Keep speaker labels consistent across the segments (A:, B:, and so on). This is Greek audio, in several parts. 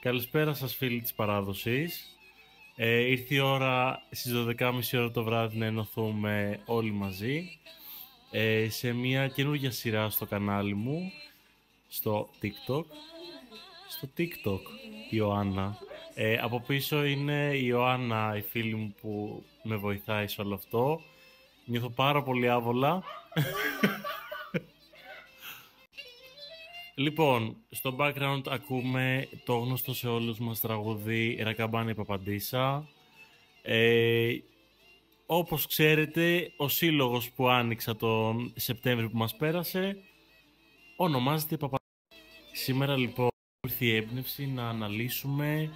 A: Καλησπέρα σας φίλοι της παράδοσης. Ήρθε η ώρα στις 12.30 ώρα το βράδυ να ενωθούμε όλοι μαζί σε μια καινούργια σειρά στο κανάλι μου, στο TikTok. Στο TikTok, η Ιωάννα. Από πίσω είναι η Ιωάννα, η φίλη μου που με βοηθάει σε όλο αυτό. Νιώθω πάρα πολύ άβολα. Λοιπόν, στο background ακούμε το γνωστό σε όλους μας τραγούδι «Ρακαμπάνι Παπαντίσα». Όπως ξέρετε, ο σύλλογος που άνοιξα τον Σεπτέμβριο που μας πέρασε ονομάζεται Παπαντίσα. Σήμερα λοιπόν ήρθε η έμπνευση να αναλύσουμε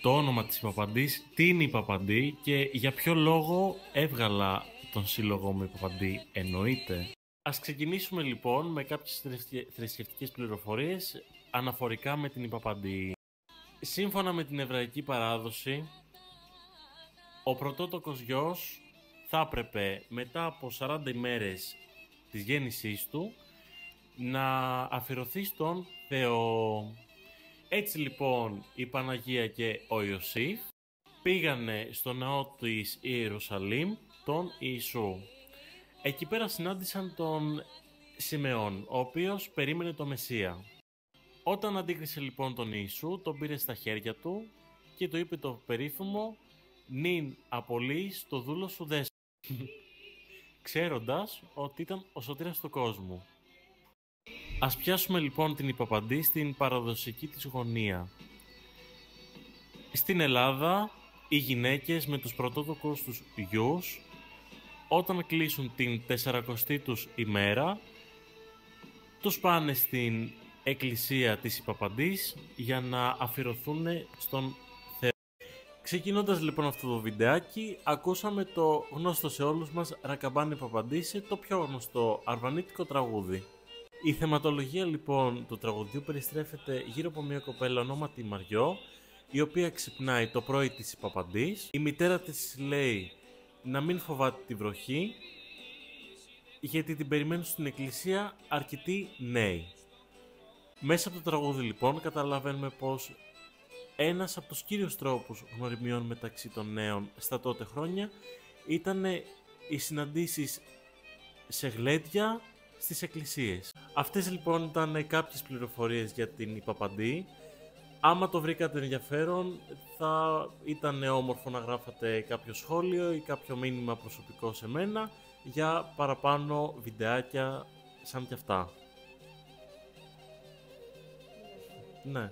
A: το όνομα της Παπαντής, τι είναι η Παπαντή και για ποιο λόγο έβγαλα τον σύλλογό μου η Παπαντή, εννοείται. Ας ξεκινήσουμε λοιπόν με κάποιες θρησκευτικές πληροφορίες αναφορικά με την Παπαντή. Σύμφωνα με την εβραϊκή παράδοση, ο πρωτότοκος γιος θα έπρεπε μετά από 40 ημέρες της γέννησής του να αφιερωθεί στον Θεό. Έτσι λοιπόν η Παναγία και ο Ιωσήφ πήγανε στο ναό της Ιερουσαλήμ τον Ιησού. Εκεί πέρα συνάντησαν τον Σιμεών, ο οποίος περίμενε το Μεσσία. Όταν αντίκρισε λοιπόν τον Ιησού, τον πήρε στα χέρια του και του είπε το περίφημο «Νυν απολύεις το δούλο σου δέσπο», ξέροντας ότι ήταν ο σωτήρας του κόσμου. Ας πιάσουμε λοιπόν την Παπαντή στην παραδοσιακή της γωνία. Στην Ελλάδα, οι γυναίκες με τους πρωτότοκους τους γιους, όταν κλείσουν την 40η τους ημέρα, τους πάνε στην εκκλησία της Παπαντής για να αφιερωθούν στον Θεό. Ξεκινώντας λοιπόν αυτό το βιντεάκι, ακούσαμε το γνωστό σε όλους μας «Ρακαμπάνι Παπαντίσε», το πιο γνωστό αρβανίτικο τραγούδι. Η θεματολογία λοιπόν του τραγουδιού περιστρέφεται γύρω από μια κοπέλα ονόματι Μαριό, η οποία ξυπνάει το πρωί της Παπαντής. Η μητέρα της λέει να μην φοβάται τη βροχή, γιατί την περιμένουν στην εκκλησία αρκετοί νέοι. Μέσα από το τραγούδι λοιπόν καταλαβαίνουμε πως ένας από τους κύριους τρόπους γνωριμιών μεταξύ των νέων στα τότε χρόνια ήταν οι συναντήσεις σε γλέντια στις εκκλησίες. Αυτές λοιπόν ήταν κάποιες πληροφορίες για την Παπαντή. Άμα το βρήκατε ενδιαφέρον, θα ήταν όμορφο να γράφατε κάποιο σχόλιο ή κάποιο μήνυμα προσωπικό σε μένα για παραπάνω βιντεάκια σαν κι αυτά. Ναι.